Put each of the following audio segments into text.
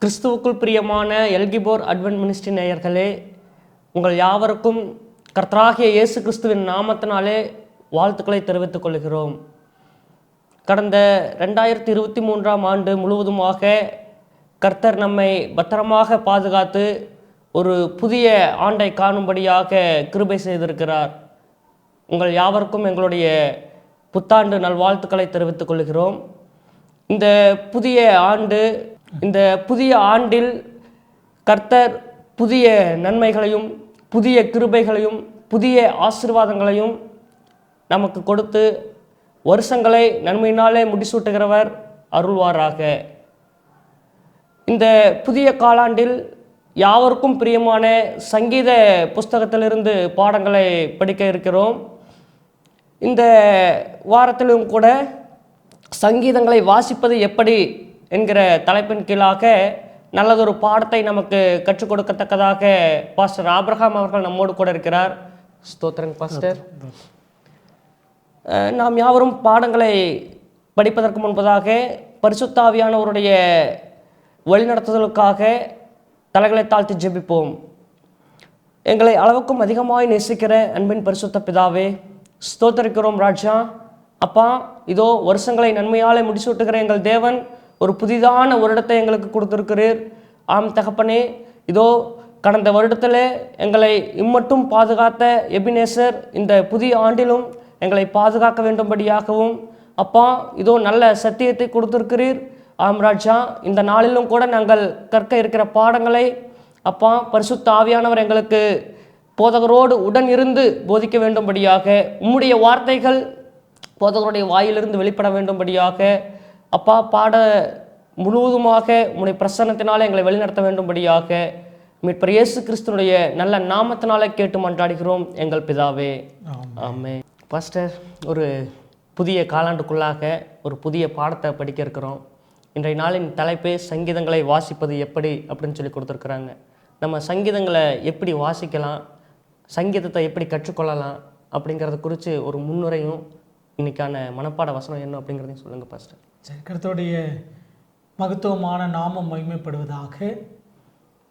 கிறிஸ்துவுக்குள் பிரியமான எல்கிபோர் advent ministry நேயர்களே, உங்கள் யாவருக்கும் கர்த்தராகிய இயேசு கிறிஸ்துவின் நாமத்தினாலே வாழ்த்துக்களை தெரிவித்துக் கொள்கிறோம். கடந்த 2023ஆம் ஆண்டு முழுவதுமாக கர்த்தர் நம்மை பத்திரமாக பாதுகாத்து ஒரு புதிய ஆண்டை காணும்படியாக கிருபை செய்திருக்கிறார். உங்கள் யாவருக்கும் எங்களுடைய புத்தாண்டு நல்வாழ்த்துக்களை தெரிவித்துக் கொள்கிறோம். இந்த புதிய ஆண்டு, இந்த புதிய ஆண்டில் கர்த்தர் புதிய நன்மைகளையும் புதிய கிருபைகளையும் புதிய ஆசீர்வாதங்களையும் நமக்கு கொடுத்து வருஷங்களை நன்மையினாலே முடிசூட்டுகிறவர் அருள்வாராக. இந்த புதிய காலாண்டில் யாவருக்கும் பிரியமான சங்கீத புஸ்தகத்திலிருந்து பாடங்களை படிக்க இருக்கிறோம். இந்த வாரத்திலும் கூட சங்கீதங்களை வாசிப்பது எப்படி என்கிற தலைப்பின் கீழாக நல்லதொரு பாடத்தை நமக்கு கற்றுக் கொடுக்கத்தக்கதாக பாஸ்டர் ஆபிரகாம் அவர்கள் நம்மோடு கூட இருக்கிறார். ஸ்தோத்திரங்க பாஸ்டர். நாம் யாவரும் பாடங்களை படிப்பதற்கு முன்பதாக பரிசுத்த ஆவியானவருடைய வழிநடத்துதலுக்காக தலைகளை தாழ்த்தி ஜெபிப்போம். எங்களை அளவுக்கும் அதிகமாய் நேசிக்கிற அன்பின் பரிசுத்த பிதாவே, ஸ்தோத்தரிக்கிறோம் ராஜா. அப்பா, இதோ வருஷங்களை நன்மையாலே முடிசூட்டுகிற எங்கள் தேவன் ஒரு புதிதான வருடத்தை எங்களுக்கு கொடுத்திருக்கிறீர். ஆம் தகப்பனே, இதோ கடந்த வருடத்தில் எங்களை இம்மட்டும் பாதுகாத்த எபினேசர் இந்த புதிய ஆண்டிலும் எங்களை பாதுகாக்க வேண்டும்படியாகவும் அப்பா இதோ நல்ல சத்தியத்தை கொடுத்திருக்கிறீர். ஆம் ராஜா, இந்த நாளிலும் கூட நாங்கள் கற்க இருக்கிற பாடங்களை அப்பா பரிசுத்த ஆவியானவர் எங்களுக்கு போதகரோடு உடன் இருந்து போதிக்க வேண்டும்படியாக, உம்முடைய வார்த்தைகள் போதகருடைய வாயிலிருந்து வெளிப்பட வேண்டும்படியாக அப்பா பாட முழுவதுமாக உம்முடைய பிரசன்னத்தினாலே எங்களை வழிநடத்த வேண்டும்படியாக மீட்பர் இயேசு கிறிஸ்துனுடைய நல்ல நாமத்தினாலே கேட்டு மன்றாடுகிறோம் எங்கள் பிதாவே, ஆமென். பாஸ்டர், ஒரு புதிய காலாண்டுக்குள்ளாக ஒரு புதிய பாடத்தை படிக்க இருக்கிறோம். இன்றைய நாளின் தலைப்பே சங்கீதங்களை வாசிப்பது எப்படி அப்படின்னு சொல்லி கொடுத்துருக்குறாங்க. நம்ம சங்கீதங்களை எப்படி வாசிக்கலாம், சங்கீதத்தை எப்படி கற்றுக்கொள்ளலாம் அப்படிங்கிறத குறித்து ஒரு முன்னுரையும் இன்னைக்கான மனப்பாட வசனம் என்ன அப்படிங்கிறதையும் சொல்லுங்கள் பாஸ்டர். சரி, கர்த்தருடைய மகத்துவமான நாமம் மகிமைப்படுவதாக.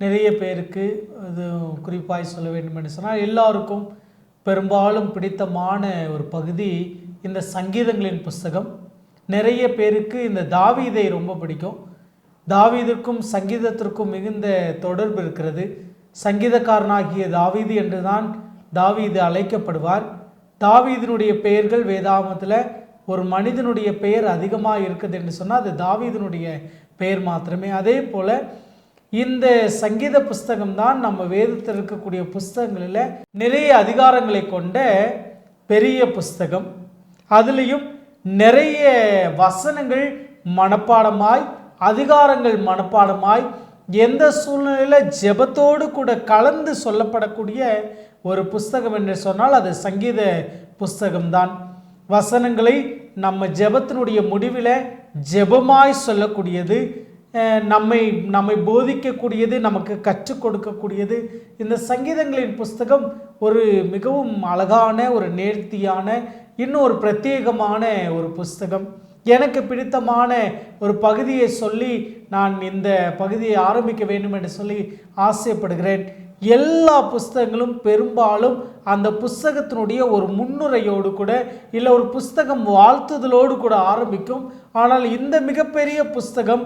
நிறைய பேருக்கு அது குறிப்பாய் சொல்ல வேண்டும் என்று சொன்னால், எல்லாருக்கும் பெரும்பாலும் பிடித்தமான ஒரு பகுதி இந்த சங்கீதங்களின் புஸ்தகம். நிறைய பேருக்கு இந்த தாவீதை ரொம்ப பிடிக்கும். தாவீதுக்கும் சங்கீதத்திற்கும் மிகுந்த தொடர்பு இருக்கிறது. சங்கீதக்காரனாகிய தாவீது என்று தான் தாவீது அழைக்கப்படுவார். தாவீதினுடைய பெயர்கள் வேதாகமத்தில் ஒரு மனிதனுடைய பெயர் அதிகமாக இருக்குது என்று சொன்னால் அது தாவீதினுடைய பெயர் மாத்திரமே. அதே போல் இந்த சங்கீத புஸ்தகம் தான் நம்ம வேதத்தில் இருக்கக்கூடிய புஸ்தகங்களில் நிறைய அதிகாரங்களை கொண்ட பெரிய புஸ்தகம். அதுலேயும் நிறைய வசனங்கள் மனப்பாடமாய், அதிகாரங்கள் மனப்பாடமாய், எந்த சூழ்நிலையில் ஜெபத்தோடு கூட கலந்து சொல்லப்படக்கூடிய ஒரு புஸ்தகம் என்று சொன்னால் அது சங்கீத புஸ்தகம்தான். வசனங்களை நம்ம ஜெபத்தினுடைய முடிவில் ஜெபமாய் சொல்லக்கூடியது, நம்மை போதிக்கக்கூடியது, நமக்கு கற்றுக் கொடுக்கக்கூடியது. இந்த சங்கீதங்களின் புஸ்தகம் ஒரு மிகவும் அழகான, ஒரு நேர்த்தியான, இன்னும் ஒரு பிரத்யேகமான ஒரு புஸ்தகம். எனக்கு பிடித்தமான ஒரு பகுதியை சொல்லி நான் இந்த பகுதியை ஆரம்பிக்க வேண்டும் என்று சொல்லி ஆசைப்படுகிறேன். எல்லா புஸ்தகங்களும் பெரும்பாலும் அந்த புஸ்தகத்தினுடைய ஒரு முன்னுரையோடு கூட இல்லை ஒரு புஸ்தகம் வாழ்த்துதலோடு கூட ஆரம்பிக்கும். ஆனால் இந்த மிகப்பெரிய புஸ்தகம்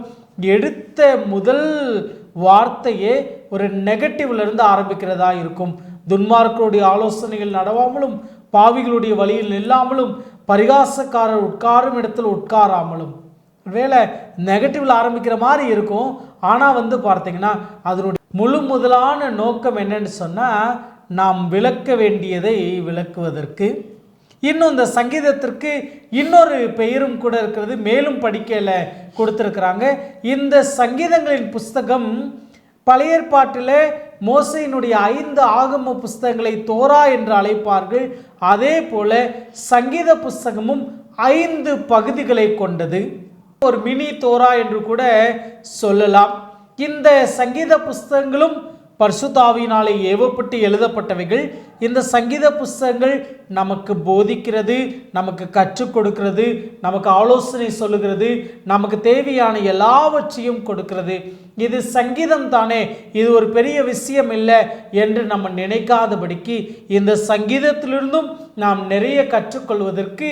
எடுத்த முதல் வார்த்தையே ஒரு நெகட்டிவ்லேருந்து ஆரம்பிக்கிறதா இருக்கும். துன்மார்க்கருடைய ஆலோசனைகள் நடவாமலும், பாவிகளுடைய வழியில் நில்லாமலும், பரிகாசக்காரர் உட்காரும் இடத்தில் உட்காராமலும். வேலை நெகட்டிவில் ஆரம்பிக்கிற மாதிரி இருக்கும். ஆனால் பார்த்தீங்கன்னா அதனுடைய முதலான நோக்கம் என்னன்னு சொன்னால், நாம் விளக்க வேண்டியதை விளக்குவதற்கு. இன்னும் இந்த சங்கீதத்திற்கு இன்னொரு பெயரும் கூட இருக்கிறது, மேலும் படிக்கல கொடுத்துருக்குறாங்க. இந்த சங்கீதங்களின் புஸ்தகம் பழைய ஏற்பாட்டில் மோசையினுடைய 5 ஆகம புஸ்தகங்களை தோரா என்று அழைப்பார்கள். அதே போல சங்கீத புஸ்தகமும் 5 பகுதிகளை கொண்டது, ஒரு மினி தோரா என்று கூட சொல்லலாம். இந்த சங்கீத புஸ்தகங்களும் பரிசுத்த ஆவியினாலே ஏவப்பட்டு எழுதப்பட்டவைகள். இந்த சங்கீத புஸ்தகங்கள் நமக்கு போதிக்கிறது, நமக்கு கற்றுக் கொடுக்கிறது, நமக்கு ஆலோசனை சொல்லுகிறது, நமக்கு தேவையான எல்லாவற்றையும் கொடுக்கிறது. இது சங்கீதம் தானே, இது ஒரு பெரிய விஷயம் இல்லை என்று நம்ம நினைக்காதபடிக்கு இந்த சங்கீதத்திலிருந்தும் நாம் நிறைய கற்றுக்கொள்வதற்கு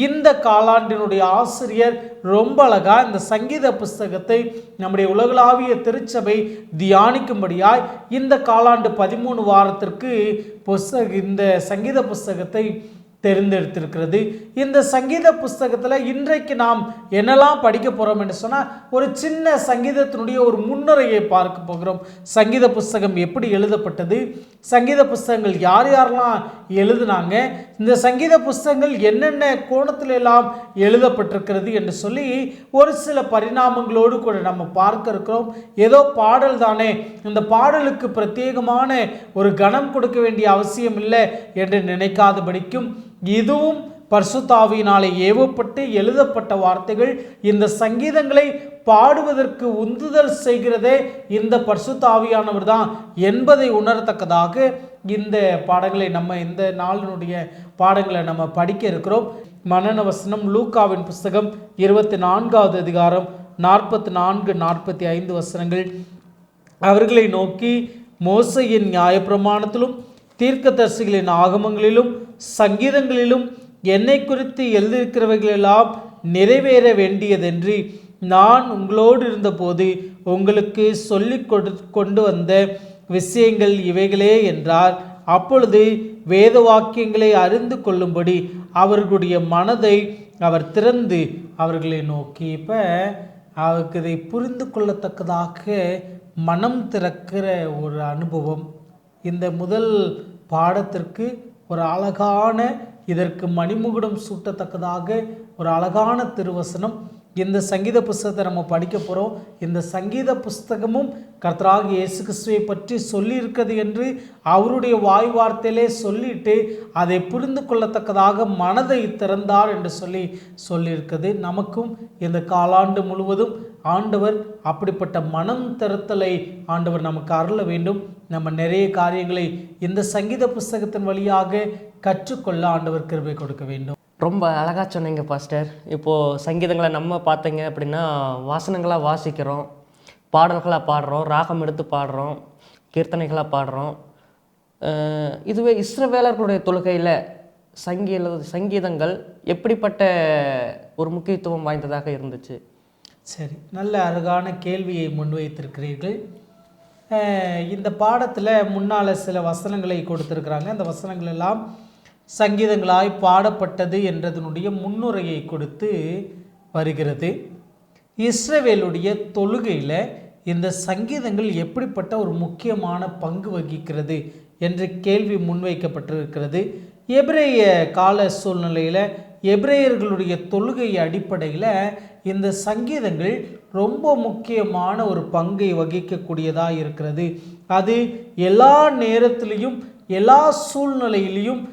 இந்த காலாண்டினுடைய ஆசிரியர் ரொம்ப அழகா இந்த சங்கீத புஸ்தகத்தை நம்முடைய உலகளாவிய திருச்சபை தியானிக்கும்படியாய் இந்த காலாண்டு 13 வாரத்திற்கு இந்த சங்கீத புஸ்தகத்தை தெரிந்தெடுத்திருக்கிறது. இந்த சங்கீத புஸ்தகத்தில் இன்றைக்கு நாம் என்னெல்லாம் படிக்க போகிறோம் என்று சொன்னால், ஒரு சின்ன சங்கீதத்தினுடைய ஒரு முன்னுரையை பார்க்க போகிறோம். சங்கீத புஸ்தகம் எப்படி எழுதப்பட்டது, சங்கீத புஸ்தகங்கள் யார் யாரெல்லாம் எழுதுனாங்க, இந்த சங்கீத புஸ்தகங்கள் என்னென்ன கோணத்தில் எல்லாம் எழுதப்பட்டிருக்கிறது என்று சொல்லி ஒரு சில பரிணாமங்களோடு கூட நம்ம பார்க்க இருக்கிறோம். ஏதோ பாடல் தானே, இந்த பாடலுக்கு பிரத்யேகமான ஒரு கணம் கொடுக்க வேண்டிய அவசியம் இல்லை என்று நினைக்காதபடிக்கும், இதுவும் பரிசுத்த ஆவியினாலே ஏவப்பட்டு எழுதப்பட்ட வார்த்தைகள். இந்த சங்கீதங்களை பாடுவதற்கு உந்துதல் செய்கிறதே இந்த பரிசுத்த ஆவியானவர் தான் என்பதை உணரத்தக்கதாக இந்த பாடங்களை நம்ம இந்த நாளினுடைய பாடங்களை நம்ம படிக்க இருக்கிறோம். மனன வசனம் லூக்காவின் புஸ்தகம் 24வது அதிகாரம் 44-45 வசனங்கள். அவர்களை நோக்கி, மோசையின் நியாயப்பிரமாணத்திலும் தீர்க்கதரிசிகளின் ஆகமங்களிலும் சங்கீதங்களிலும் என்னை குறித்து எழுதியிருக்கிறவைகளெல்லாம் நிறைவேற வேண்டியதென்று நான் உங்களோடு இருந்தபோது உங்களுக்கு சொல்லி கொண்டு வந்த விஷயங்கள் இவைகளே என்றார். அப்பொழுது வேத வாக்கியங்களை அறிந்து கொள்ளும்படி அவர்களுடைய மனதை அவர் திறந்து அவர்களை நோக்கி, இப்போ அவருக்கு இதை புரிந்து கொள்ளத்தக்கதாக மனம் திறக்கிற ஒரு அனுபவம். இந்த முதல் பாடத்திற்கு ஒரு அழகான, இதற்கு மணிமுகுடம் சூட்டத்தக்கதாக ஒரு அழகான திருவசனம். இந்த சங்கீத புஸ்தகத்தை நம்ம படிக்க போகிறோம். இந்த சங்கீத புஸ்தகமும் கர்த்தராகிய இயேசு கிறிஸ்துவை பற்றி சொல்லியிருக்கிறது என்று அவருடைய வாய் வார்த்தையிலே சொல்லிட்டு அதை புரிந்து கொள்ளத்தக்கதாக மனதை திறந்தார் என்று சொல்லியிருக்கிறது. நமக்கும் இந்த காலாண்டு முழுவதும் ஆண்டவர் அப்படிப்பட்ட மனம் திறத்தலை ஆண்டவர் நமக்கு அருள வேண்டும். நம்ம நிறைய காரியங்களை இந்த சங்கீத புஸ்தகத்தின் வழியாக கற்றுக்கொள்ள ஆண்டவர் கிருபை கொடுக்க வேண்டும். ரொம்ப அழகாக சொன்னீங்க பாஸ்டர். இப்போது சங்கீதங்களை நம்ம பார்த்தீங்க அப்படின்னா வாசனங்களாக வாசிக்கிறோம், பாடல்களாக பாடுறோம், ராகம் எடுத்து பாடுறோம், கீர்த்தனைகளாக பாடுறோம். இதுவே இஸ்ரவேலர்களுடைய தொழுகையில் சங்கீதங்கள் எப்படிப்பட்ட ஒரு முக்கியத்துவம் வாய்ந்ததாக இருந்துச்சு? சரி, நல்ல அழகான கேள்வியை முன்வைத்திருக்கிறீர்கள். இந்த பாடத்தில் முன்னால் சில வசனங்களை கொடுத்துருக்குறாங்க. அந்த வசனங்கள் எல்லாம் சங்கீதங்களாய் பாடப்பட்டது என்றதனுடைய முன்னுரையை கொடுத்து வருகிறது. இஸ்ரவேலுடைய தொழுகையில் இந்த சங்கீதங்கள் எப்படிப்பட்ட ஒரு முக்கியமான பங்கு வகிக்கிறது என்று கேள்வி முன்வைக்கப்பட்டிருக்கிறது. எபிரேய கால சூழ்நிலையில் எபிரேயர்களுடைய தொழுகை அடிப்படையில் இந்த சங்கீதங்கள் ரொம்ப முக்கியமான ஒரு பங்கை வகிக்கக்கூடியதாக இருக்கிறது. அது எல்லா நேரத்திலையும் எல்லா சூழ்நிலையிலையும்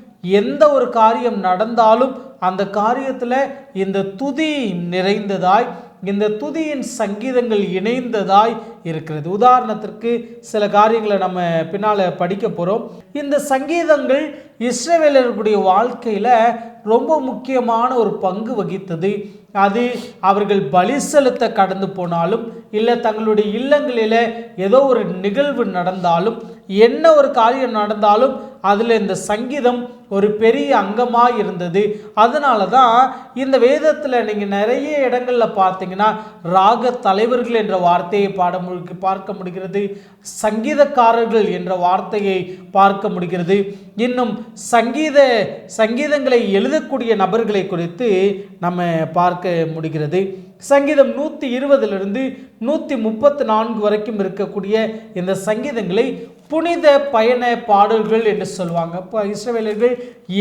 எந்த ஒரு காரியம் நடந்தாலும் அந்த காரியத்தில் இந்த துதி நிறைந்ததாய், இந்த துதியின் சங்கீதங்கள் இணைந்ததாய் இருக்கிறது. உதாரணத்திற்கு சில காரியங்களை நம்ம பின்னால் படிக்க போகிறோம். இந்த சங்கீதங்கள் இஸ்ரவேலர்களுடைய வாழ்க்கையில் ரொம்ப முக்கியமான ஒரு பங்கு வகித்தது. அது அவர்கள் பலி செலுத்த கடந்து போனாலும், இல்லை தங்களுடைய இல்லங்களில் ஏதோ ஒரு நிகழ்வு நடந்தாலும், என்ன ஒரு காரியம் நடந்தாலும் அதில் இந்த சங்கீதம் ஒரு பெரிய அங்கமாக இருந்தது. அதனால தான் இந்த வேதத்தில் நீங்கள் நிறைய இடங்களில் பார்த்தீங்கன்னா ராக தலைவர்கள் என்ற வார்த்தையை பார்க்க முடிகிறது, சங்கீதக்காரர்கள் என்ற வார்த்தையை பார்க்க முடிகிறது. இன்னும் சங்கீதங்களை எழுதக்கூடிய நபர்களை குறித்து நம்ம பார்க்க முடிகிறது. சங்கீதம் 120 134 வரைக்கும் இருக்கக்கூடிய இந்த சங்கீதங்களை புனித பயண பாடல்கள் என்று சொல்லுவாங்க. இப்போ இஸ்ரவேலர்கள்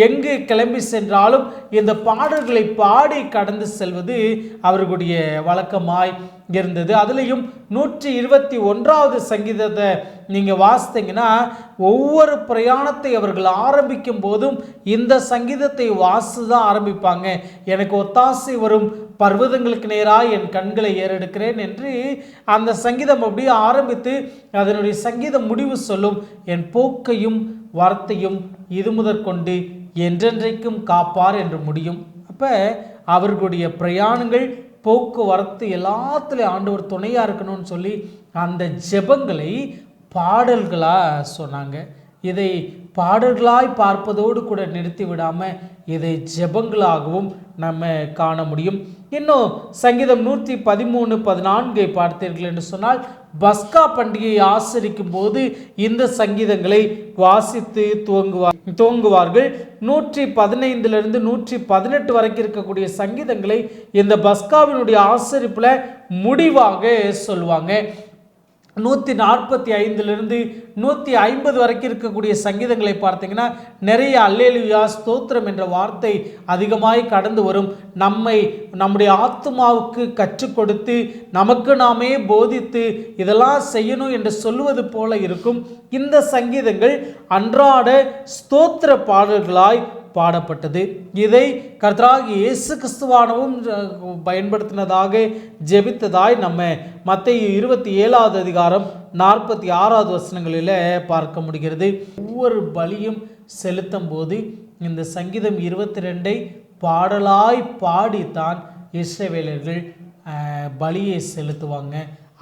எங்கு கிளம்பி சென்றாலும் இந்த பாடல்களை பாடி கடந்து செல்வது அவர்களுடைய வழக்கமாய் இருந்தது. அதுலேயும் 121வது சங்கீதத்தை நீங்கள் வாசித்தீங்கன்னா ஒவ்வொரு பிரயாணத்தை அவர்கள் ஆரம்பிக்கும் போதும் இந்த சங்கீதத்தை வாசி தான் ஆரம்பிப்பாங்க. எனக்கு ஒத்தாசை வரும் பர்வதங்களுக்கு நேராக என் கண்களை ஏறெடுக்கிறேன் என்று அந்த சங்கீதம் அப்படியே ஆரம்பித்து அதனுடைய சங்கீத முடிவு சொல்லும், என் போக்கையும் வார்த்தையும் இது முதற்கொண்டு என்றென்றைக்கும் காப்பார் என்று முடியும். அப்போ அவர்களுடைய பிரயாணங்கள், போக்குவரத்து எல்லாத்துலேயும் ஆண்டவர் துணையாக இருக்கணும்னு சொல்லி அந்த ஜெபங்களை பாடல்களாக சொன்னாங்க. இதை பாடல்களாய் பார்ப்பதோடு கூட நிறுத்தி விடாமல் இதை ஜெபங்களாகவும் நம்ம காண முடியும். இன்னும் சங்கீதம் 113:14 பார்த்தீர்கள் என்று சொன்னால், பஸ்கா பண்டிகையை ஆசரிக்கும் போது இந்த சங்கீதங்களை வாசித்து துவங்குவார்கள். 115 118 வரைக்கும் இருக்கக்கூடிய சங்கீதங்களை இந்த பஸ்காவினுடைய ஆசரிப்பில் முடிவாக சொல்லுவாங்க. 145 150 வரைக்கும் இருக்கக்கூடிய சங்கீதங்களை பார்த்தீங்கன்னா நிறைய அல்லேலூயா, ஸ்தோத்திரம் என்ற வார்த்தை அதிகமாய் கடந்து வரும். நம்முடைய ஆத்மாவுக்கு கற்றுக் கொடுத்து நமக்கு நாமே போதித்து இதெல்லாம் செய்யணும் என்று சொல்லுவது போல இருக்கும். இந்த சங்கீதங்கள் அன்றாட ஸ்தோத்திர பாடல்களாய் பாடப்பட்டது. இதை கர்த்தராகிய இயேசு கிறிஸ்துவானவும் பயன்படுத்தினதாக ஜெபித்ததாய் நம்ம மத்தேயு 27:46 பார்க்க முடிகிறது. ஒவ்வொரு பலியும் செலுத்தும் போது இந்த சங்கீதம் 22 பாடலாய் பாடித்தான் இஸ்ரவேலர்கள் பலியை செலுத்துவாங்க.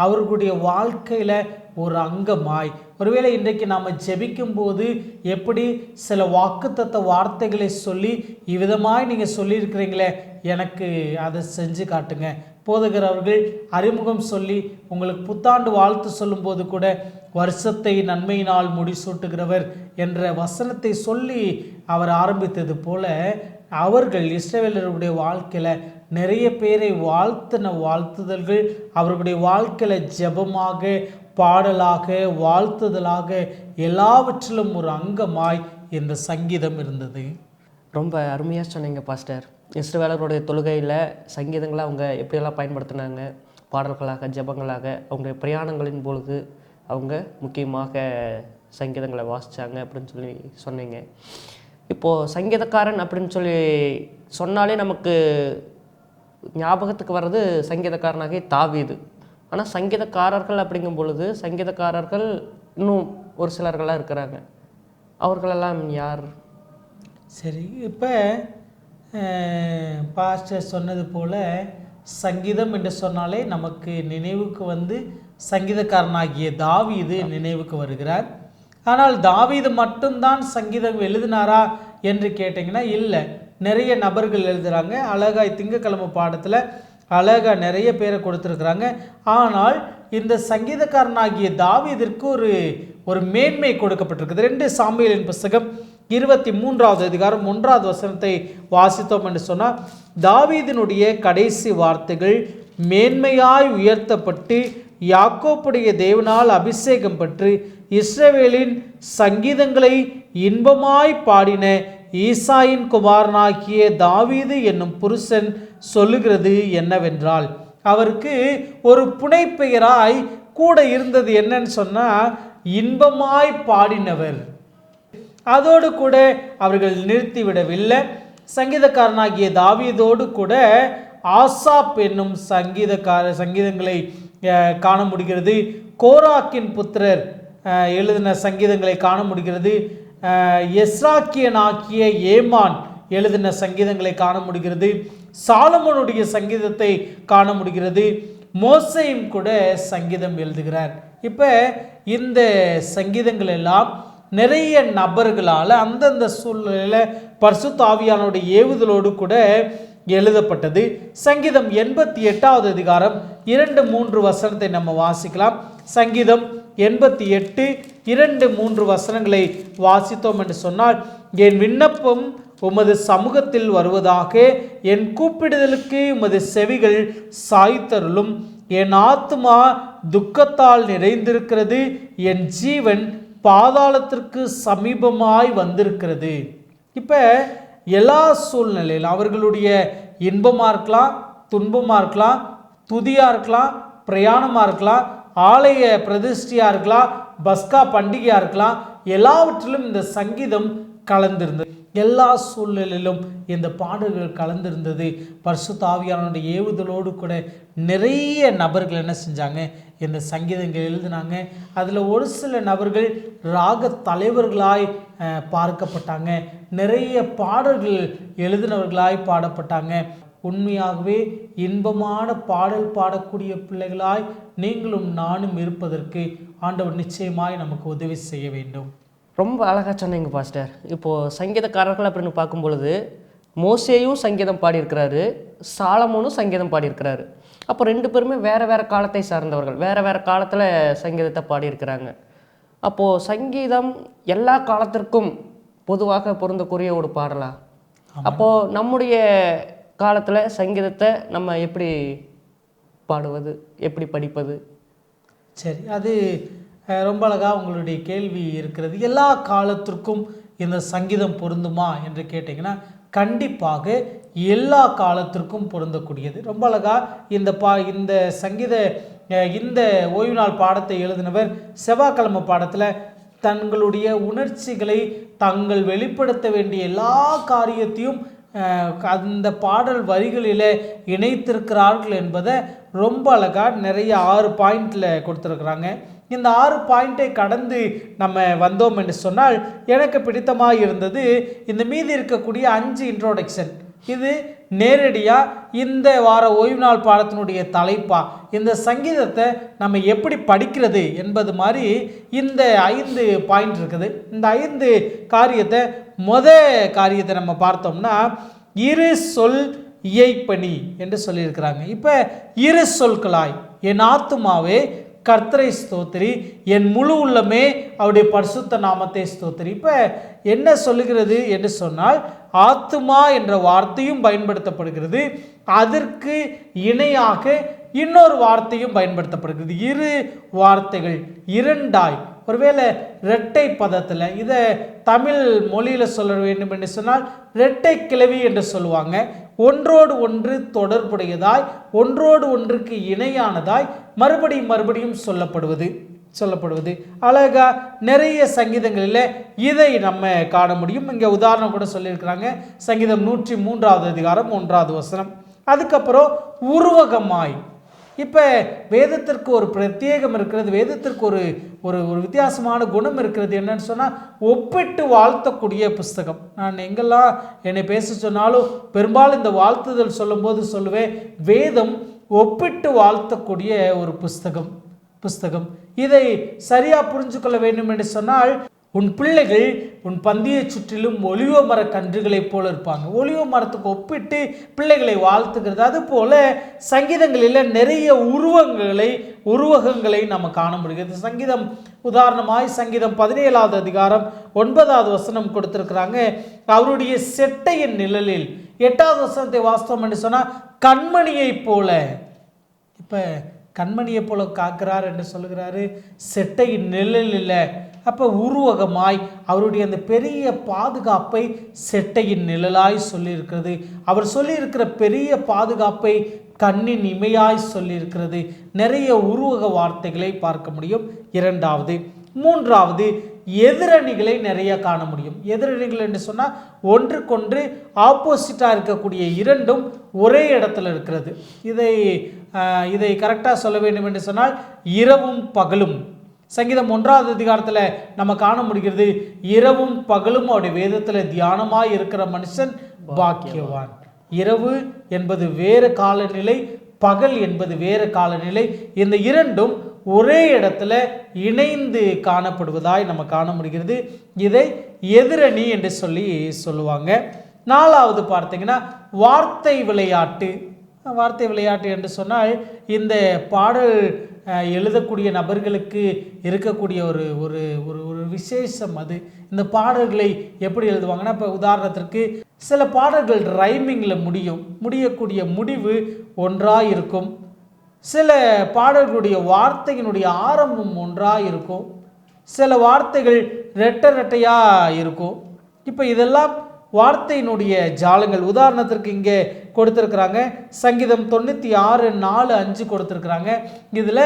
அவர்களுடைய வாழ்க்கையில் ஒரு அங்கமாய். ஒருவேளை இன்றைக்கு நாம் ஜெபிக்கும் போது எப்படி சில வாக்குத்தத்த வார்த்தைகளை சொல்லி இவ்விதமாய் நீங்கள் சொல்லியிருக்கிறீங்களே, எனக்கு அதை செஞ்சு காட்டுங்க. போதகர் அவர்கள் அறிமுகம் சொல்லி உங்களுக்கு புத்தாண்டு வாழ்த்து சொல்லும்போது கூட வருஷத்தை நன்மையினால் முடிசூட்டுகிறவர் என்ற வசனத்தை சொல்லி அவர் ஆரம்பித்தது போல அவர்கள் இஸ்ரவேலருடைய வாழ்க்கையில் நிறைய பேரை வாழ்த்தின வாழ்த்துதல்கள் அவர்களுடைய வாழ்க்கையில் ஜெபமாக, பாடலாக, வாழ்த்துதலாக எல்லாவற்றிலும் ஒரு அங்கமாய் இந்த சங்கீதம் இருந்தது. ரொம்ப அருமையாக சொன்னீங்க பாஸ்டர். இஸ்ரவேலருடைய தொழுகையில் சங்கீதங்களை அவங்க எப்படியெல்லாம் பயன்படுத்தினாங்க, பாடல்களாக, ஜெபங்களாக, அவங்களுடைய பிரயாணங்களின் பொழுது அவங்க முக்கியமாக சங்கீதங்களை வாசித்தாங்க அப்படின்னு சொல்லி சொன்னீங்க. இப்போது சங்கீதக்காரன் அப்படின்னு சொல்லி சொன்னாலே நமக்கு ஞாபகத்துக்கு வர்றது சங்கீதக்காரனாகி தாவீது. ஆனால் சங்கீதக்காரர்கள் அப்படிங்கும் பொழுது சங்கீதக்காரர்கள் இன்னும் ஒரு சிலர்களாக இருக்கிறாங்க. அவர்களெல்லாம் யார்? சரி, இப்போ பாஸ்டர் சொன்னது போல் சங்கீதம் என்று சொன்னாலே நமக்கு நினைவுக்கு சங்கீதக்காரனாகிய தாவீது நினைவுக்கு வருகிறார். ஆனால் தாவீது மட்டும்தான் சங்கீதம் எழுதினாரா என்று கேட்டிங்கன்னா இல்லை, நிறைய நபர்கள் எழுதுகிறாங்க. அழகாய் திங்கக்கிழமை பாடத்தில் அழகாக நிறைய பேரை கொடுத்துருக்குறாங்க. ஆனால் இந்த சங்கீதக்காரனாகிய தாவீதிற்கு ஒரு மேன்மை கொடுக்கப்பட்டிருக்குது. 2 சாமுவேலின் புஸ்தகம் 23:1 வாசித்தோம் என்று சொன்னால், தாவீதினுடைய கடைசி வார்த்தைகள் மேன்மையாய் உயர்த்தப்பட்டு யாக்கோப்புடைய தேவனால் அபிஷேகம் பெற்று இஸ்ரவேலின் சங்கீதங்களை இன்பமாய் பாடின ஈசாயின் குமாரனாகிய தாவீது என்னும் புருஷன் சொல்லுகிறது என்னவென்றால், அவருக்கு ஒரு புனைப்பெயராய் கூட இருந்தது என்னன்னு சொன்னால் இன்பமாய் பாடினவர். அதோடு கூட அவர்கள் நிறுத்திவிடவில்லை. சங்கீதக்காரனாகிய தாவீதோடு கூட ஆசாப் என்னும் சங்கீதங்களை காண முடிகிறது. கோராக்கின் புத்திரர் எழுதின சங்கீதங்களை காண முடிகிறது. எஸ்ராக்கியனாகிய ஏமான் எழுதின சங்கீதங்களை காண முடிகிறது. சாலமோனுடைய சங்கீதத்தை காண முடிகிறது. மோசேயும் கூட சங்கீதம் எழுதுகிறார். இப்போ இந்த சங்கீதங்கள் எல்லாம் நிறைய நபர்களால் அந்தந்த சூழ்நிலையில் பரிசுத்த ஆவியானுடைய ஏவுதலோடு கூட எழுதப்பட்டது. சங்கீதம் 88 2-3 நம்ம வாசிக்கலாம். சங்கீதம் 88 2-3 வாசித்தோம் என்று சொன்னால், என் விண்ணப்பம் உமது சமூகத்தில் வருவதாக, என் கூப்பிடுதலுக்கு உமது செவிகள் சாய்த்தருளும், என் ஆத்மா துக்கத்தால் நிறைந்திருக்கிறது, என் ஜீவன் பாதாளத்திற்கு சமீபமாய் வந்திருக்கிறது. இப்போ எல்லா சூழ்நிலையில் அவர்களுடைய இன்பமாக இருக்கலாம், துன்பமாக இருக்கலாம், துதியாக இருக்கலாம், பிரயாணமாக இருக்கலாம், ஆலய பிரதிஷ்டியாக இருக்கலாம், பஸ்கா பண்டிகையாக இருக்கலாம், எல்லாவற்றிலும் இந்த சங்கீதம் கலந்திருந்தது. எல்லா சூழ்நிலையிலும் இந்த பாடல்கள் கலந்திருந்தது. பரிசுத்த ஆவியானவருடைய ஏவுதலோடு கூட நிறைய நபர்கள் என்ன செஞ்சாங்க, இந்த சங்கீதங்கள் எழுதினாங்க. அதில் ஒரு சில நபர்கள் ராக தலைவர்களாய் பார்க்கப்பட்டாங்க. நிறைய பாடல்கள் எழுதினவர்களாய் பாடப்பட்டாங்க. உண்மையாகவே இன்பமான பாடல் பாடக்கூடிய பிள்ளைகளாய் நீங்களும் நானும் இருப்பதற்கு ஆண்டவர் நிச்சயமாய் நமக்கு உதவி செய்ய வேண்டும். ரொம்ப அழகாக சொன்னீங்க பாஸ்டர். இப்போது சங்கீதக்காரர்கள் அப்படின்னு பார்க்கும் பொழுது மோசேயும் சங்கீதம் பாடியிருக்கிறாரு, சாலமோனும் சங்கீதம் பாடியிருக்கிறாரு. அப்போ 2 பேருமே வேறு வேறு காலத்தை சார்ந்தவர்கள், வேறு வேறு காலத்தில் சங்கீதத்தை பாடியிருக்கிறாங்க. அப்போது சங்கீதம் எல்லா காலத்திற்கும் பொதுவாக பொருந்தக்கூடிய ஒரு பாடலா? அப்போது நம்முடைய காலத்தில் சங்கீதத்தை நம்ம எப்படி பாடுவது, எப்படி படிப்பது? சரி, அது ரொம்ப அழகாக உங்களுடைய கேள்வி இருக்கிறது. எல்லா காலத்திற்கும் இந்த சங்கீதம் பொருந்துமா என்று கேட்டிங்கன்னா கண்டிப்பாக எல்லா காலத்திற்கும் பொருந்தக்கூடியது. ரொம்ப அழகாக இந்த சங்கீத இந்த ஓய்வு நாள் பாடத்தை எழுதினவர் செவ்வாய்க்கிழமை பாடத்தில் தங்களுடைய உணர்ச்சிகளை தாங்கள் வெளிப்படுத்த வேண்டிய எல்லா காரியத்தையும் அந்த பாடல் வரிகளில் இணைத்திருக்கிறார்கள் என்பதை ரொம்ப அழகாக நிறைய 6 பாயிண்டில் கொடுத்துருக்குறாங்க. இந்த 6 பாயிண்டை கடந்து நம்ம வந்தோம் என்று சொன்னால் எனக்கு பிடித்தமாக இருந்தது இந்த மீதி இருக்கக்கூடிய 5 இன்ட்ரோடக்ஷன். இது நேரடியாக இந்த வார ஓய்வு நாள் பாடத்தினுடைய தலைப்பா இந்த சங்கீதத்தை நம்ம எப்படி படிக்கிறது என்பது மாதிரி இந்த 5 பாயிண்ட் இருக்குது. இந்த 5 காரியத்தை காரியத்தை நம்ம பார்த்தோம்னா இரு சொல் இயைப்பணி என்று சொல்லியிருக்கிறாங்க. இப்போ இரு சொற்களாய் என் ஆத்துமாவே கர்த்தரை ஸ்தோத்திரி, என் முழு உள்ளமே அவருடைய பரிசுத்த நாமத்தை ஸ்தோத்திரி. இப்போ என்ன சொல்லுகிறது என்று சொன்னால் ஆத்துமா என்ற வார்த்தையும் பயன்படுத்தப்படுகிறது, அதற்கு இணையாக இன்னொரு வார்த்தையும் பயன்படுத்தப்படுகிறது. 2 வார்த்தைகள் இரண்டாய், ஒருவேளை இரட்டை பதத்தில் இதை தமிழ் மொழியில் சொல்ல வேண்டும் என்று சொன்னால் இரட்டை கிளவி என்று சொல்லுவாங்க. ஒன்றோடு ஒன்று தொடர்புடையதாய், ஒன்றோடு ஒன்றுக்கு இணையானதாய் மறுபடியும் சொல்லப்படுவது அழகா நிறைய சங்கீதங்களில் இதை நம்ம காண முடியும். இங்கே உதாரணம் கூட சொல்லியிருக்கிறாங்க. சங்கீதம் 103 அதிகாரம் 1வது வசனம். அதுக்கப்புறம் உருவகமாய். இப்போ வேதத்திற்கு ஒரு பிரத்யேகம் இருக்கிறது, வேதத்திற்கு ஒரு ஒரு ஒரு வித்தியாசமான குணம் இருக்கிறது. என்னன்னு சொன்னால் ஒப்பிட்டு வாழ்த்தக்கூடிய புஸ்தகம். நான் எங்கெல்லாம் என்னை பேச சொன்னாலும் பெரும்பாலும் இந்த வாழ்த்துதல் சொல்லும்போது சொல்லுவேன், வேதம் ஒப்பிட்டு வாழ்த்தக்கூடிய ஒரு புஸ்தகம். இதை சரியாக புரிஞ்சு கொள்ள வேண்டும் என்று சொன்னால் உன் பிள்ளைகள் உன் பந்தியை சுற்றிலும் ஒலிவ மர கன்றுகளைப் போல இருப்பாங்க. ஒலிவ மரத்துக்கு ஒப்பிட்டு பிள்ளைகளை வாழ்த்துக்கிறது. அதுபோல சங்கீதங்களில் நிறைய உருவகங்களை நம்ம காண முடிகிறது. சங்கீதம் உதாரணமாய் சங்கீதம் 17வது அதிகாரம் 9வது வசனம் கொடுத்திருக்கிறாங்க. அவருடைய செட்டையின் நிழலில் 8வது வசனத்தை வாஸ்தவம் என்று சொன்னால் கண்மணியை போல. இப்போ கண்மணியை போல காக்கிறார் என்று சொல்லுகிறாரு, செட்டையின் நிழல் இல்லை. அப்போ உருவகமாய் அவருடைய அந்த பெரிய பாதுகாப்பை செட்டையின் நிழலாய் சொல்லியிருக்கிறது. அவர் சொல்லியிருக்கிற பெரிய பாதுகாப்பை கண்ணின் இமையாய் சொல்லியிருக்கிறது. நிறைய உருவக வார்த்தைகளை பார்க்க முடியும். 2வது. 3வது, எதிரணிகளை நிறைய காண முடியும். எதிரணிகள் என்று சொன்னால் ஒன்றுக்கொன்று ஆப்போசிட்டாக இருக்கக்கூடிய இரண்டும் ஒரே இடத்துல இருக்கிறது. இதை கரெக்டாக சொல்ல வேண்டும் என்று சொன்னால் இரவும் பகலும். சங்கீதம் 1வது அதிகாரத்தில் நம்ம காண முடிகிறது, இரவும் பகலும் அவருடைய வேதத்தில் தியானமாய் இருக்கிற மனுஷன் பாக்கியவான். இரவு என்பது வேறு காலநிலை, பகல் என்பது வேறு காலநிலை. இந்த இரண்டும் ஒரே இடத்துல இணைந்து காணப்படுவதாய் நம்ம காண முடிகிறது. இதை எதிரணி என்று சொல்லுவாங்க. 4வது பார்த்தீங்கன்னா வார்த்தை விளையாட்டு என்று சொன்னால் இந்த பாடல் எழுதக்கூடிய நபர்களுக்கு இருக்கக்கூடிய ஒரு ஒரு ஒரு விசேஷம். அது இந்த பாடல்களை எப்படி எழுதுவாங்கன்னா, இப்போ உதாரணத்திற்கு சில பாடல்கள் ரைமிங்கில் முடியக்கூடிய முடிவு ஒன்றாக இருக்கும். சில பாடல்களுடைய வார்த்தையினுடைய ஆரம்பம் ஒன்றாக இருக்கும். சில வார்த்தைகள் ரெட்டையாக இருக்கும். இப்போ இதெல்லாம் வார்த்தையினுடைய ஜாலங்கள். உதாரணத்திற்கு இங்கே கொடுத்துருக்குறாங்க, சங்கீதம் 96:4-5 கொடுத்துருக்குறாங்க. இதில்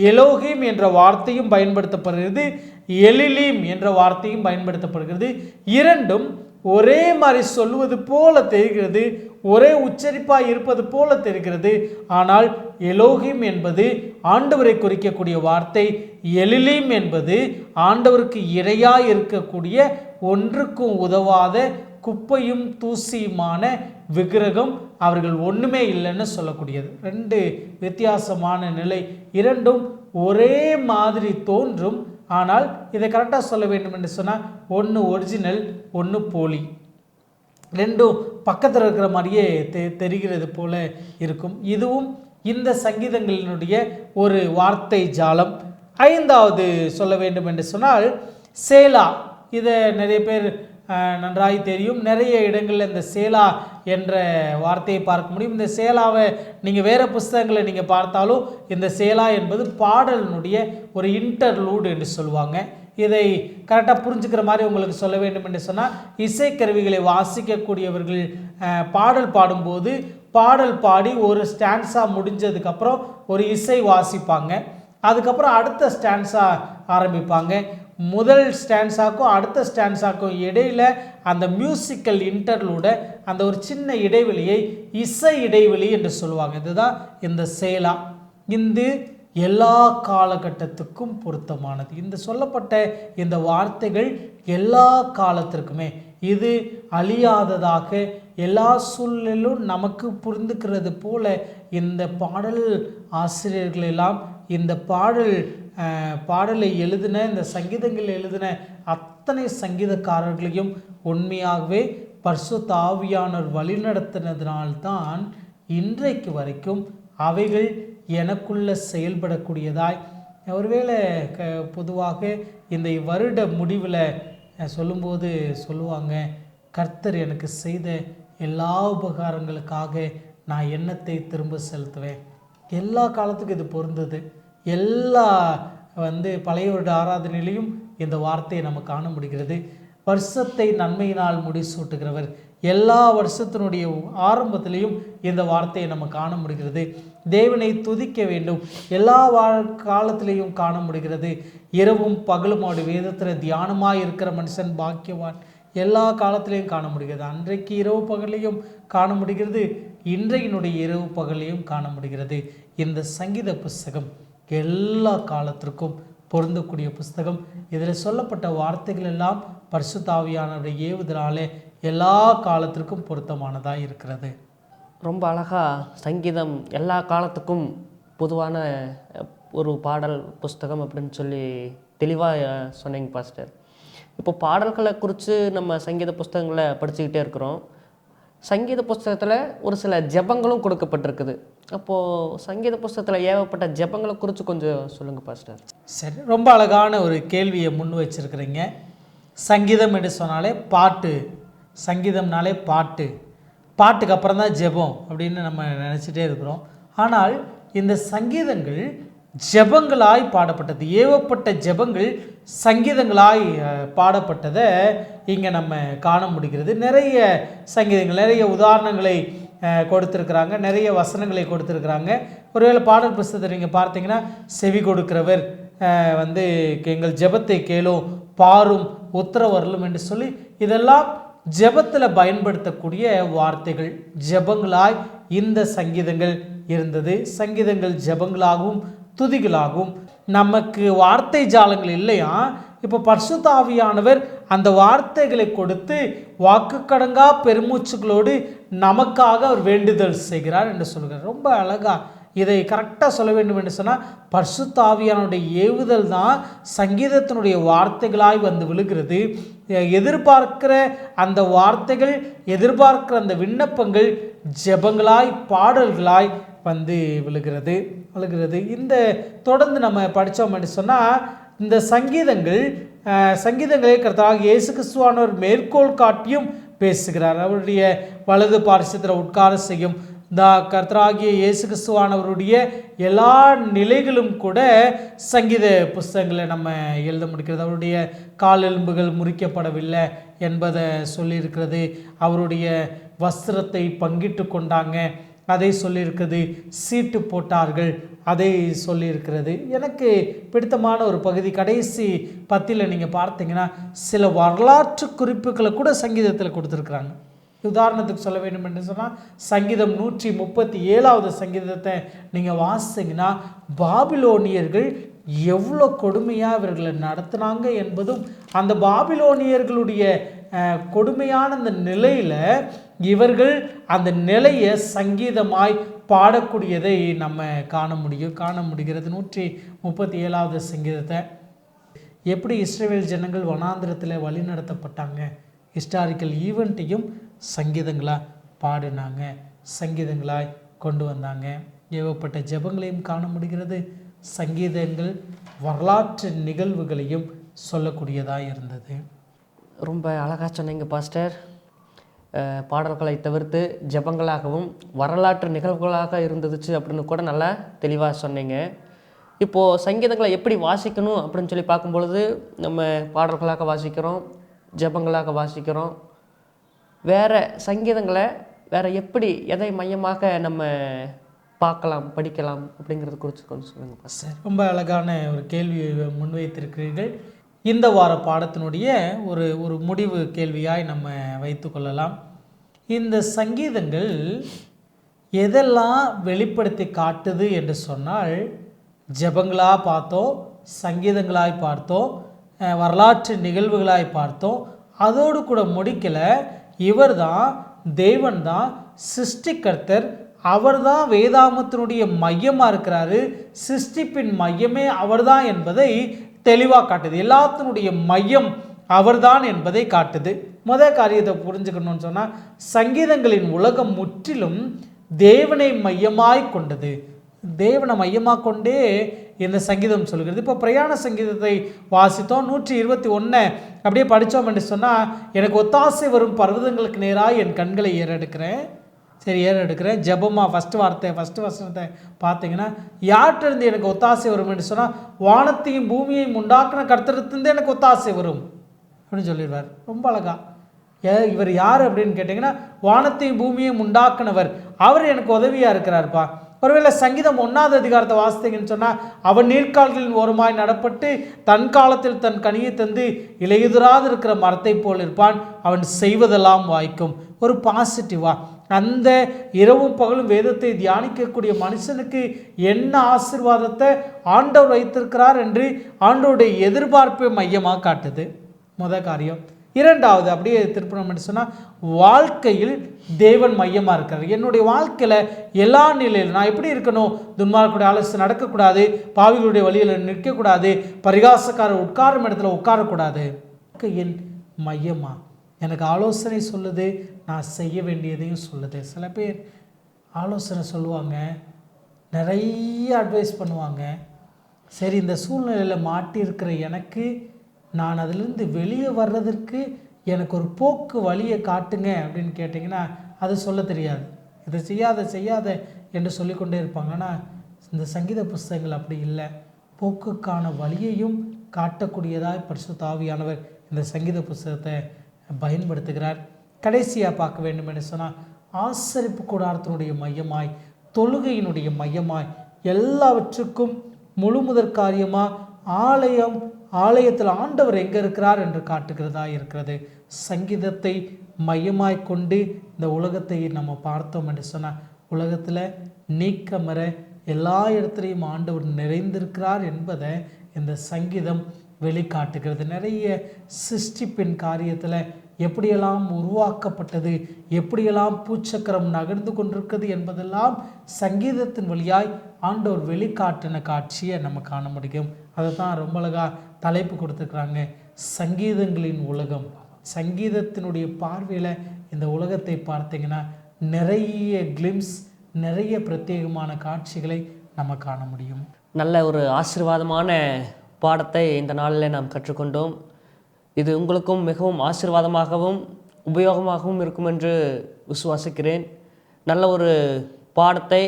எலோஹிம் என்ற வார்த்தையும் பயன்படுத்தப்படுகிறது, எலிலீம் என்ற வார்த்தையும் பயன்படுத்தப்படுகிறது. இரண்டும் ஒரே மாதிரி சொல்லுவது போல தெரிகிறது, ஒரே உச்சரிப்பாக இருப்பது போல தெரிகிறது. ஆனால் எலோகிம் என்பது ஆண்டவரை குறிக்கக்கூடிய வார்த்தை, எலிலீம் என்பது ஆண்டவருக்கு இணையாக இருக்கக்கூடிய ஒன்றுக்கும் உதவாத குப்பையும் தூசியுமான விக்கிரகம். அவர்கள் ஒன்றுமே இல்லைன்னு சொல்லக்கூடியது. ரெண்டு வித்தியாசமான நிலை, இரண்டும் ஒரே மாதிரி தோன்றும். ஆனால் இதை கரெக்டாக சொல்ல வேண்டும் என்று சொன்னால், ஒன்று ஒரிஜினல், ஒன்று போலி. ரெண்டும் பக்கத்தில் இருக்கிற மாதிரியே தெரிகிறது போல இருக்கும். இதுவும் இந்த சங்கீதங்களினுடைய ஒரு வார்த்தை ஜாலம். ஐந்தாவது சொல்ல வேண்டும் என்று சொன்னால் சேலா. இதை நிறைய பேர் நன்றாய் தெரியும். நிறைய இடங்களில் இந்த சேலா என்ற வார்த்தையை பார்க்க முடியும். இந்த சேலாவை நீங்கள் வேறு புஸ்தகங்களை நீங்கள் பார்த்தாலும் இந்த சேலா என்பது பாடலினுடைய ஒரு இன்டர்லூடு என்று சொல்லுவாங்க. இதை கரெக்டாக புரிஞ்சுக்கிற மாதிரி உங்களுக்கு சொல்ல வேண்டும் என்று சொன்னால், இசைக்கருவிகளை வாசிக்கக்கூடியவர்கள் பாடல் பாடும்போது பாடல் பாடி ஒரு ஸ்டான்ஸா முடிஞ்சதுக்கப்புறம் ஒரு இசை வாசிப்பாங்க. அதுக்கப்புறம் அடுத்த ஸ்டான்ஸா ஆரம்பிப்பாங்க. முதல் ஸ்டான்ஸாக்கும் அடுத்த ஸ்டான்ஸாக்கும் இடையில அந்த மியூசிக்கல் இன்டர்லூட, அந்த ஒரு சின்ன இடைவெளியை இசை இடைவெளி என்று சொல்லுவாங்க. இதுதான் இந்த சேலா. இந்த எல்லா காலகட்டத்துக்கும் பொருத்தமானது. இந்த சொல்லப்பட்ட இந்த வார்த்தைகள் எல்லா காலத்திற்குமே, இது அழியாததாக, எல்லா சூழ்நிலும் நமக்கு புரிந்துக்கிறது போல இந்த பாடல் ஆசிரியர்கள் எல்லாம் இந்த பாடலை எழுதின, இந்த சங்கீதங்கள் எழுதின அத்தனை சங்கீதக்காரர்களையும் உண்மையாகவே பரிசுத்த ஆவியானவர் வழிநடத்தினதினால்தான் இன்றைக்கு வரைக்கும் அவைகள் எனக்குள்ள செயல்படக்கூடியதாய். ஒருவேளை பொதுவாக இந்த வருட முடிவில் சொல்லும்போது சொல்லுவாங்க, கர்த்தர் எனக்கு செய்த எல்லா உபகாரங்களுக்காக நான் எண்ணத்தை திரும்ப செலுத்துவேன். எல்லா காலத்துக்கும் இது பொருந்தது. எல்லா பழைய வருட ஆராதனையிலையும் இந்த வார்த்தையை நம்ம காண முடிகிறது. வருஷத்தை நன்மையினால் முடிசூட்டுகிறவர். எல்லா வருஷத்தினுடைய ஆரம்பத்திலையும் இந்த வார்த்தையை நம்ம காண முடிகிறது. தேவனை துதிக்க வேண்டும், எல்லா காலத்திலையும் காண முடிகிறது. இரவும் பகலும் அவருடைய வேதத்தில் தியானமாக இருக்கிற மனுஷன் பாக்கியவான். எல்லா காலத்திலையும் காண முடிகிறது. அன்றைக்கு இரவு பகலையும் காண முடிகிறது, இன்றையினுடைய இரவு பகலையும் காண முடிகிறது. இந்த சங்கீத புஸ்தகம் எல்லா காலத்திற்கும் பொருந்தக்கூடிய புஸ்தகம். இதில் சொல்லப்பட்ட வார்த்தைகள் எல்லாம் பரிசுத்த ஆவியானவருடைய ஏவுதலாலே எல்லா காலத்திற்கும் பொருத்தமானதாக இருக்கிறது. ரொம்ப அழகாக சங்கீதம் எல்லா காலத்துக்கும் பொதுவான ஒரு பாடல் புஸ்தகம் அப்படின்னு சொல்லி தெளிவாக சொன்னீங்க பாஸ்டர். இப்போ பாடல்களை குறித்து நம்ம சங்கீத புஸ்தகங்களை படிச்சுக்கிட்டே இருக்கிறோம். சங்கீத புஸ்தகத்தில் ஒரு சில ஜெபங்களும் கொடுக்கப்பட்டிருக்குது. அப்போது சங்கீத புஸ்தகத்தில் ஏவப்பட்ட ஜெபங்களை குறித்து கொஞ்சம் சொல்லுங்கள் பாஸ்டர். சரி, ரொம்ப அழகான ஒரு கேள்வியை முன் வச்சிருக்கிறீங்க. சங்கீதம் என்று சொன்னாலே பாட்டு, சங்கீதம்னாலே பாட்டு, பாட்டுக்கு அப்புறம் தான் ஜெபம் அப்படின்னு நம்ம நினச்சிட்டே இருக்கிறோம். ஆனால் இந்த சங்கீதங்கள் ஜெபங்களாய் பாடப்பட்டது. ஏவப்பட்ட ஜெபங்கள் சங்கீதங்களாய் பாடப்பட்டதை இங்கே நம்ம காண முடிகிறது. நிறைய சங்கீதங்கள், நிறைய உதாரணங்களை கொடுத்துருக்குறாங்க, நிறைய வசனங்களை கொடுத்துருக்குறாங்க. ஒருவேளை பாடல் புஸ்தகத்தை நீங்கள் பார்த்தீங்கன்னா, செவி கொடுக்கிறவர் எங்கள் ஜெபத்தை கேளும், பாரும், உத்தரவரலும் என்று சொல்லி இதெல்லாம் ஜெபத்தில் பயன்படுத்தக்கூடிய வார்த்தைகள். ஜெபங்களாய் இந்த சங்கீதங்கள் இருந்தது. சங்கீதங்கள் ஜெபங்களாகவும் துதிகளாகவும். நமக்கு வார்த்தை ஜாலங்கள் இல்லையா? இப்போ பரிசுத்த ஆவியானவர் அந்த வார்த்தைகளை கொடுத்து வாக்கு கடங்கா பெருமூச்சுகளோடு நமக்காக அவர் வேண்டுதல் செய்கிறார் என்று சொல்கிறார். ரொம்ப அழகா இதை கரெக்டாக சொல்ல வேண்டும் என்று சொன்னால், பரிசுத்த ஆவியானுடைய ஏவுதல் தான் சங்கீதத்தினுடைய வார்த்தைகளாய் விழுகிறது. எதிர்பார்க்கிற அந்த வார்த்தைகள், எதிர்பார்க்கிற அந்த விண்ணப்பங்கள் ஜெபங்களாய் பாடல்களாய் விழுகிறது. இந்த தொடர்ந்து நம்ம படித்தோம் என்று சொன்னால், இந்த சங்கீதங்களை கர்த்தராகிய இயேசு கிறிஸ்துவானவர் மேற்கோள் காட்டியும் பேசுகிறார். அவருடைய வலது பார்சத்தில் உட்கார செய்யும் கர்த்தராகிய இயேசு கிறிஸ்துவானவருடைய எல்லா நிலைகளும் கூட சங்கீத புஸ்தகங்களை நம்ம எழுத முடிக்கிறது. அவருடைய கால் எலும்புகள் முறிக்கப்படவில்லை என்பதை சொல்லியிருக்கிறது. அவருடைய வஸ்திரத்தை பங்கிட்டு கொண்டாங்க. அதை சொல்லியிருக்கிறது. சீட்டு போட்டார்கள் அதை சொல்லியிருக்கிறது. எனக்கு பிடித்தமான ஒரு பகுதி கடைசி 10 நீங்கள் பார்த்தீங்கன்னா சில வரலாற்று குறிப்புகளை கூட சங்கீதத்தில் கொடுத்துருக்குறாங்க. உதாரணத்துக்கு சொல்ல வேண்டும் என்று சொன்னால் சங்கீதம் 137வது சங்கீதத்தை நீங்கள் வாசிங்கன்னா பாபிலோனியர்கள் எவ்வளோ கொடுமையாக இவர்களை நடத்துனாங்க என்பதும் அந்த பாபிலோனியர்களுடைய கொடுமையான அந்த நிலையில் இவர்கள் அந்த நிலையை சங்கீதமாய் பாடக்கூடியதை நம்ம காண முடிகிறது. 137வது சங்கீதத்தை எப்படி இஸ்ரவேல் ஜனங்கள் வனாந்திரத்தில் வழி நடத்தப்பட்டாங்க, ஹிஸ்டாரிக்கல் ஈவெண்ட்டையும் சங்கீதங்களாக பாடினாங்க, சங்கீதங்களாய் கொண்டு வந்தாங்க. ஏவப்பட்ட ஜெபங்களையும் காண முடிகிறது. சங்கீதங்கள் வரலாற்று நிகழ்வுகளையும் சொல்லக்கூடியதாக இருந்தது. ரொம்ப அழகாக சொன்னீங்க பாஸ்டர். பாடல்களை தவிர்த்து ஜெபங்களாகவும் வரலாற்று நிகழ்வுகளாக இருந்துச்சு அப்படின்னு கூட நல்லா தெளிவாக சொன்னீங்க. இப்போது சங்கீதங்களை எப்படி வாசிக்கணும் அப்படின்னு சொல்லி பார்க்கும்பொழுது நம்ம பாடல்களாக வாசிக்கிறோம், ஜெபங்களாக வாசிக்கிறோம். வேறு சங்கீதங்களை வேறு எப்படி எதை மையமாக நம்ம பார்க்கலாம் படிக்கலாம் அப்படிங்கிறது குறித்து கொஞ்சம் சொல்லுங்கள் பாஸ்டர். ரொம்ப அழகான ஒரு கேள்வியை முன்வைத்திருக்கிறீர்கள். இந்த வார பாடத்தினுடைய ஒரு முடிவு கேள்வியாய் நம்ம வைத்து கொள்ளலாம். இந்த சங்கீதங்கள் எதெல்லாம் வெளிப்படுத்தி காட்டுது என்று சொன்னால், ஜெபங்களாக பார்த்தோம், சங்கீதங்களாய் பார்த்தோம், வரலாற்று நிகழ்வுகளாய் பார்த்தோம். அதோடு கூட முடிக்கலை. இவர் தான் தேவன் தான் சிருஷ்டிகர்த்தர், அவர் தான் வேதாமத்தினுடைய மையமாக இருக்கிறாரு, சிருஷ்டிப்பின் மையமே அவர்தான் என்பதை தெளிவாக காட்டுது. எல்லாத்தினுடைய மையம் அவர்தான் என்பதை காட்டுது. முதல் காரியத்தை புரிஞ்சுக்கணும்னு சொன்னால், சங்கீதங்களின் உலகம் முற்றிலும் தேவனை மையமாய் கொண்டது. தேவனை மையமாக கொண்டே இந்த சங்கீதம் சொல்கிறது. இப்போ பிரயாண சங்கீதத்தை வாசித்தோம். 121 அப்படியே படித்தோம் என்று சொன்னால், எனக்கு ஒத்தாசை வரும் பர்வதங்களுக்கு நேராக என் கண்களை ஏறெடுக்கிறேன். சரி, ஏறெடுக்கிறேன். ஜெபமாக ஃபஸ்ட்டு வசனத்தை பார்த்தீங்கன்னா, யார்கிட்டருந்து எனக்கு ஒத்தாசை வரும் என்று சொன்னால், வானத்தையும் பூமியையும் உண்டாக்குன கர்த்தரிடத்திலிருந்து எனக்கு ஒத்தாசை வரும் அப்படின்னு சொல்லிடுவார். ரொம்ப அழகா. இவர் யார் அப்படின்னு கேட்டிங்கன்னா, வானத்தையும் பூமியையும் உண்டாக்குனவர், அவர் எனக்கு உதவியாக இருக்கிறார்ப்பா. ஒருவேளை சங்கீதம் 1வது அதிகாரத்தை வாசித்தீங்கன்னு சொன்னால், அவன் நீர்க்கால்களின் ஓரமாய் நடப்பட்டு தன் காலத்தில் தன் கனியை தந்து இலையுதிராது இருக்கிற மரத்தை போல் இருப்பான், அவன் செய்வதெல்லாம் வாய்க்கும். ஒரு பாசிட்டிவா அந்த இரவும் பகலும் வேதத்தை தியானிக்கக்கூடிய மனுஷனுக்கு என்ன ஆசீர்வாதத்தை ஆண்டவர் வைத்திருக்கிறார் என்று ஆண்டவருடைய எதிர்பார்ப்பை மையமாக காட்டுது. முதல் காரியம். இரண்டாவது, அப்படியே திருப்பணம் சொன்னால், வாழ்க்கையில் தேவன் மையமாக இருக்கார். என்னுடைய வாழ்க்கையில் எல்லா நிலையிலும் நான் எப்படி இருக்கணும்? துன்மார்க்குடைய ஆலோசனை நடக்கக்கூடாது, பாவிகளுடைய வழியில் நிற்கக்கூடாது, பரிகாசக்காரர் உட்காரும் இடத்துல உட்காரக்கூடாது. என் மையமாக எனக்கு ஆலோசனை சொல்லுது, நான் செய்ய வேண்டியதையும் சொல்லுது. சில பேர் ஆலோசனை சொல்லுவாங்க, நிறைய அட்வைஸ் பண்ணுவாங்க. சரி, இந்த சூழ்நிலையில் மாட்டியிருக்கிற எனக்கு நான் அதிலிருந்து வெளியே வர்றதற்கு எனக்கு ஒரு போக்கு வழியை காட்டுங்க அப்படின்னு கேட்டிங்கன்னா அது சொல்ல தெரியாது. இதை செய்யாத என்று சொல்லிக்கொண்டே இருப்பாங்க. ஆனால் இந்த சங்கீத புஸ்தகங்கள் அப்படி இல்லை. போக்குக்கான வழியையும் காட்டக்கூடியதாக பரிசுத்த ஆவியானவர் இந்த சங்கீத புஸ்தகத்தை பயன்படுத்துகிறார். கடைசியாக பார்க்க வேண்டும் என்று சொன்னால், ஆசரிப்பு கூடாரத்தினுடைய மையமாய், தொழுகையினுடைய மையமாய், எல்லாவற்றுக்கும் முழு முதற் காரியமாக ஆலயத்தில் ஆண்டவர் எங்கே இருக்கிறார் என்று காட்டுகிறதா இருக்கிறது. சங்கீதத்தை மையமாய் கொண்டு இந்த உலகத்தை நம்ம பார்த்தோம் என்று சொன்னால், உலகத்தில் நீக்கமற எல்லா இடத்துலையும் ஆண்டவர் நிறைந்திருக்கிறார் என்பதை இந்த சங்கீதம் வெளிக்காட்டுகிறது. நிறைய சிருஷ்டிப்பின் காரியத்தில் எப்படியெல்லாம் உருவாக்கப்பட்டது, எப்படியெல்லாம் பூச்சக்கரம் நகர்ந்து கொண்டிருக்கிறது என்பதெல்லாம் சங்கீதத்தின் வழியாய் ஆண்டவர் வெளிக்காட்டின காட்சியை நம்ம காண முடியும். அதை தான் ரொம்ப அழகாக தலைப்பு கொடுத்துருக்குறாங்க, சங்கீதங்களின் உலகம். சங்கீதத்தினுடைய பார்வையில் இந்த உலகத்தை பார்த்தீங்கன்னா நிறைய கிளிம்ஸ், நிறைய பிரத்யேகமான காட்சிகளை நம்ம காண முடியும். நல்ல ஒரு ஆசீர்வாதமான பாடத்தை இந்த நாளில் நாம் கற்றுக்கொண்டோம். இது உங்களுக்கும் மிகவும் ஆசீர்வாதமாகவும் உபயோகமாகவும் இருக்கும் என்று விசுவாசிக்கிறேன். நல்ல ஒரு பாடத்தை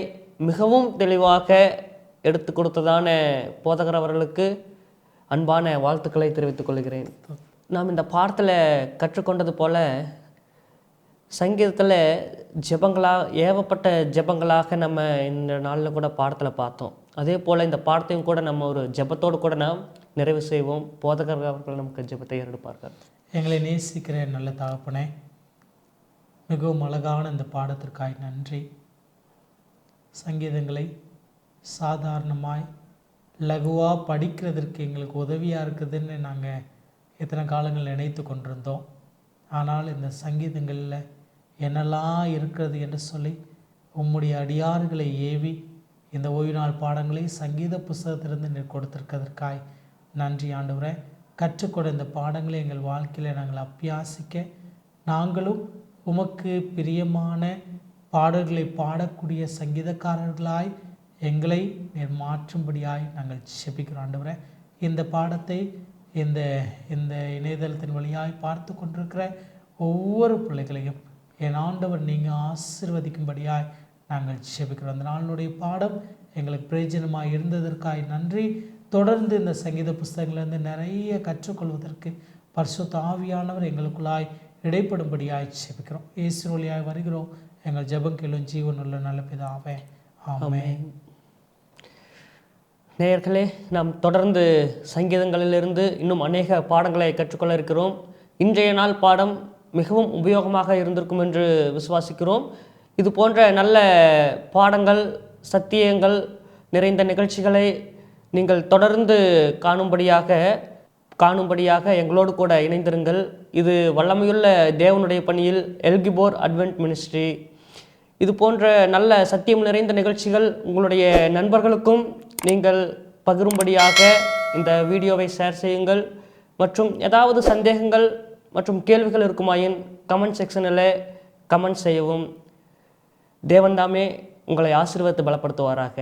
மிகவும் தெளிவாக எடுத்து கொடுத்ததான போதகர் அவர்களுக்கு அன்பான வாழ்த்துக்களை தெரிவித்துக் கொள்கிறேன். நாம் இந்த பாடத்தில் கற்றுக்கொண்டது போல சங்கீதத்தில் ஏகப்பட்ட ஜெபங்களாக நம்ம இந்த நாளில் கூட பாடத்தில் பார்த்தோம். அதே போல் இந்த பாடத்தையும் கூட நம்ம ஒரு ஜெபத்தோடு கூட நாம் நிறைவு செய்வோம். போதகர்கள் அவர்கள் நமக்கு ஜெபத்தை ஏறெடுப்பார்கள். எங்களை நேசிக்கிற நல்ல தகப்பனே, மிகவும் அழகான இந்த பாடத்திற்காய் நன்றி. சங்கீதங்களை சாதாரணமாய் லகுவாக படிக்கிறதுக்கு எங்களுக்கு உதவியாக இருக்குதுன்னு நாங்கள் எத்தனை காலங்கள் நினைத்து கொண்டிருந்தோம். ஆனால் இந்த சங்கீதங்களில் என்னெல்லாம் இருக்கிறது என்று சொல்லி உம்முடைய அடியார்களை ஏவி இந்த ஓய்வு நாள் பாடங்களை சங்கீத புஸ்தகத்திலிருந்து நீர் கொடுத்திருக்கிறதற்காய் நன்றி ஆண்டவரே. கற்றுக்கொண்ட இந்த பாடங்களை எங்கள் வாழ்க்கையில் நாங்கள் அபியாசிக்க, நாங்களும் உமக்கு பிரியமான பாடல்களை பாடக்கூடிய சங்கீதக்காரர்களாய் எங்களை நீர் மாற்றும்படியாய் நாங்கள் ஜெபிக்கிறோம் ஆண்டவரே. இந்த பாடத்தை இந்த இந்த இணையதளத்தின் வழியாய் பார்த்து கொண்டிருக்கிற ஒவ்வொரு பிள்ளைகளையும் என் ஆண்டவர் நீங்கள் ஆசீர்வதிக்கும்படியாய் நாங்கள் ஜெபிக்கிறோம். அந்த நாளினுடைய பாடம் எங்களுக்கு பிரயோஜனமாக இருந்ததற்காய் நன்றி. தொடர்ந்து இந்த சங்கீத புஸ்தகங்களிலிருந்து நிறைய கற்றுக்கொள்வதற்கு பரிசுத்த ஆவியானவர் எங்களுக்குள்ளாய் இடைப்படும்படியாய் ஜெபிக்கிறோம். இயேசு வழியாய் வருகிறோம் எங்கள் ஜெபம் கேளும் ஜீவனுள்ள நல்ல பிதாவே, ஆமென். நேயர்களே, நாம் தொடர்ந்து சங்கீதங்களிலிருந்து இன்னும் அநேக பாடங்களை கற்றுக்கொள்ள இருக்கிறோம். இன்றைய நாள் பாடம் மிகவும் உபயோகமாக இருந்திருக்கும் என்று விசுவாசிக்கிறோம். இது போன்ற நல்ல பாடங்கள், சத்தியங்கள் நிறைந்த நிகழ்ச்சிகளை நீங்கள் தொடர்ந்து காணும்படியாக எங்களோடு கூட இணைந்திருங்கள். இது வல்லமையுள்ள தேவனுடைய பணியில் எல்கிபோர் அட்வென்ட் மினிஸ்ட்ரி. இது போன்ற நல்ல சத்தியம் நிறைந்த நிகழ்ச்சிகள் உங்களுடைய நண்பர்களுக்கும் நீங்கள் பகிரும்படியாக இந்த வீடியோவை ஷேர் செய்யுங்கள். மற்றும் ஏதாவது சந்தேகங்கள் மற்றும் கேள்விகள் இருக்குமாயின் கமெண்ட் செக்ஷனில் கமெண்ட் செய்யவும். தேவன் தாமே உங்களை ஆசீர்வாதத்தை பலப்படுத்துவாராக.